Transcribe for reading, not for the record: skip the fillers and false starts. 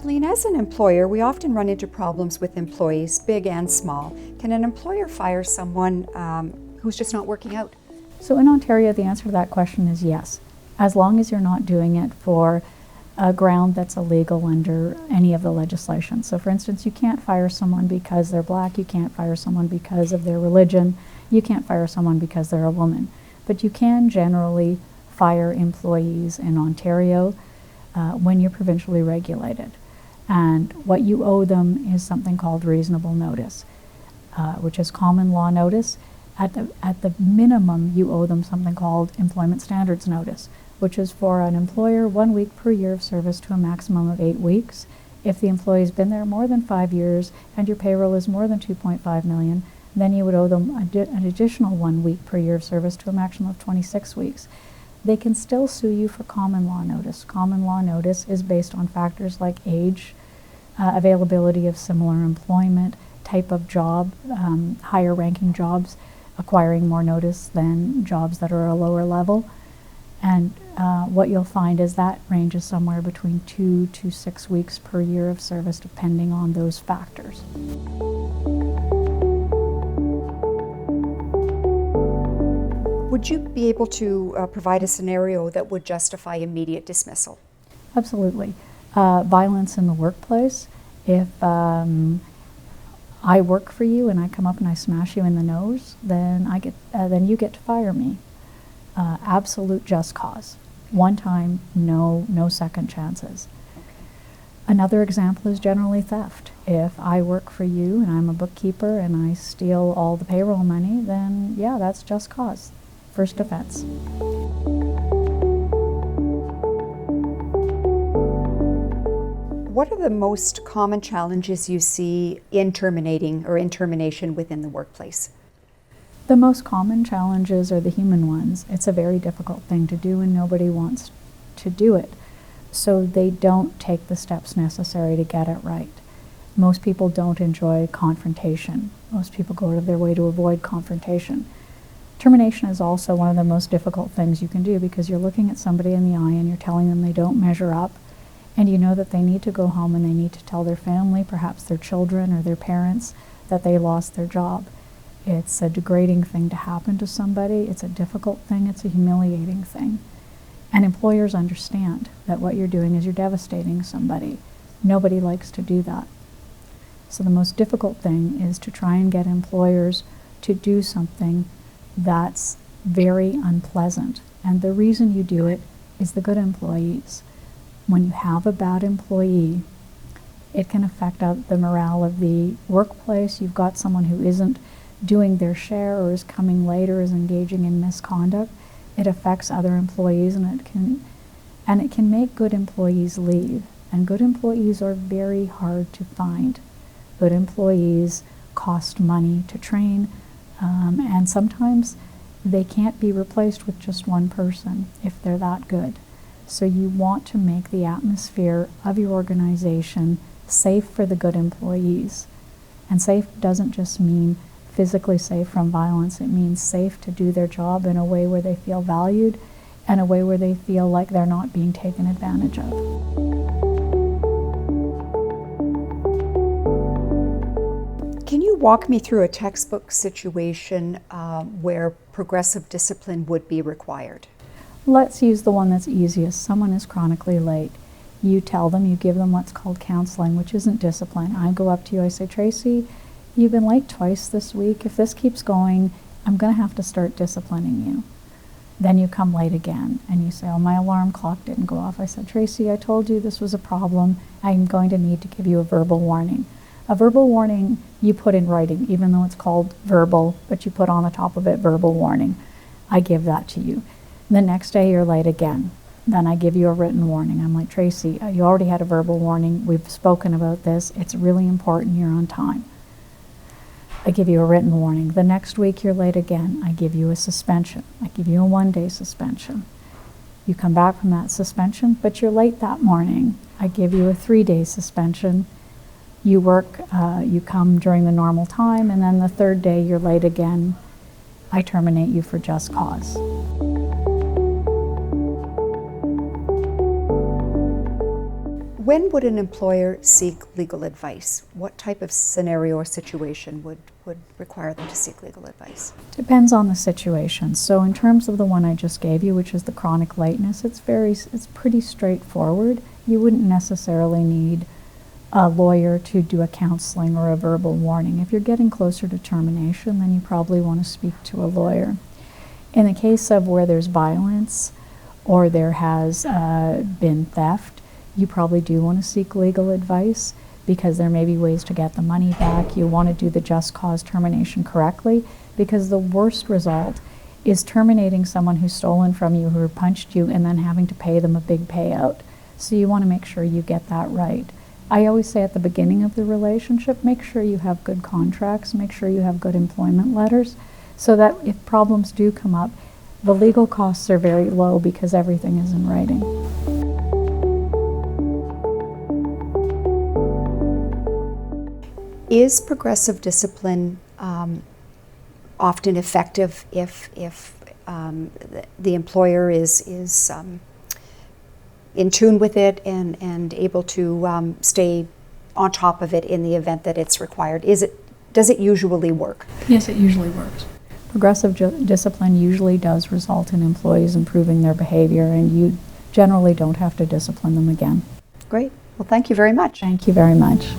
Kathleen, as an employer, we often run into problems with employees, big and small. Can an employer fire someone who's just not working out? So in Ontario, the answer to that question is yes, as long as you're not doing it for a ground that's illegal under any of the legislation. So for instance, you can't fire someone because they're black, you can't fire someone because of their religion, you can't fire someone because they're a woman. But you can generally fire employees in Ontario when you're provincially regulated. And what you owe them is something called reasonable notice, which is common law notice. At the minimum, you owe them something called employment standards notice, which is for an employer 1 week per year of service to a maximum of 8 weeks. If the employee's been there more than 5 years and your payroll is more than $2.5 million, then you would owe them an additional 1 week per year of service to a maximum of 26 weeks. They can still sue you for common law notice. Common law notice is based on factors like age, availability of similar employment, type of job, higher ranking jobs acquiring more notice than jobs that are a lower level. And what you'll find is that ranges somewhere between 2 to 6 weeks per year of service, depending on those factors. Would you be able to provide a scenario that would justify immediate dismissal? Absolutely. Violence in the workplace. If I work for you and I come up and I smash you in the nose, then then you get to fire me. Absolute just cause. One time, no second chances. Okay. Another example is generally theft. If I work for you and I'm a bookkeeper and I steal all the payroll money, then yeah, that's just cause. First offense. What are the most common challenges you see in terminating or in termination within the workplace? The most common challenges are the human ones. It's a very difficult thing to do and nobody wants to do it. So they don't take the steps necessary to get it right. Most people don't enjoy confrontation. Most people go out of their way to avoid confrontation. Termination is also one of the most difficult things you can do because you're looking at somebody in the eye and you're telling them they don't measure up, and you know that they need to go home and they need to tell their family, perhaps their children or their parents, that they lost their job. It's a degrading thing to happen to somebody. It's a difficult thing. It's a humiliating thing. And employers understand that what you're doing is you're devastating somebody. Nobody likes to do that. So the most difficult thing is to try and get employers to do something that's very unpleasant. And the reason you do it is the good employees. When you have a bad employee, it can affect the morale of the workplace. You've got someone who isn't doing their share or is coming late or is engaging in misconduct. It affects other employees and it can make good employees leave. And good employees are very hard to find. Good employees cost money to train, and sometimes they can't be replaced with just one person if they're that good. So you want to make the atmosphere of your organization safe for the good employees. And safe doesn't just mean physically safe from violence. It means safe to do their job in a way where they feel valued and a way where they feel like they're not being taken advantage of. Can you walk me through a textbook situation where progressive discipline would be required? Let's use the one that's easiest. Someone is chronically late. You tell them, you give them what's called counseling, which isn't discipline. I go up to you, I say, Tracy, you've been late twice this week. If this keeps going, I'm going to have to start disciplining you. Then you come late again and you say, oh, my alarm clock didn't go off. I said, Tracy, I told you this was a problem. I'm going to need to give you a verbal warning. A verbal warning you put in writing, even though it's called verbal, but you put on the top of it verbal warning. I give that to you. The next day you're late again. Then I give you a written warning. I'm like, Tracy, you already had a verbal warning. We've spoken about this. It's really important you're on time. I give you a written warning. The next week you're late again. I give you a suspension. I give you a 1-day suspension. You come back from that suspension, but you're late that morning. I give you a 3-day suspension. You work, you come during the normal time, and then the 3rd day you're late again. I terminate you for just cause. When would an employer seek legal advice? What type of scenario or situation would require them to seek legal advice? Depends on the situation. So in terms of the one I just gave you, which is the chronic lateness, it's pretty straightforward. You wouldn't necessarily need a lawyer to do a counseling or a verbal warning. If you're getting closer to termination, then you probably want to speak to a lawyer. In the case of where there's violence or there has been theft, you probably do want to seek legal advice because there may be ways to get the money back. You want to do the just cause termination correctly, because the worst result is terminating someone who's stolen from you, who punched you, and then having to pay them a big payout. So you want to make sure you get that right. I always say at the beginning of the relationship, make sure you have good contracts, make sure you have good employment letters, so that if problems do come up, the legal costs are very low because everything is in writing. Is progressive discipline often effective if the employer is in tune with it and able to stay on top of it in the event that it's required? Does it usually work? Yes, it usually works. Progressive discipline usually does result in employees improving their behavior, and you generally don't have to discipline them again. Great. Well, thank you very much. Thank you very much.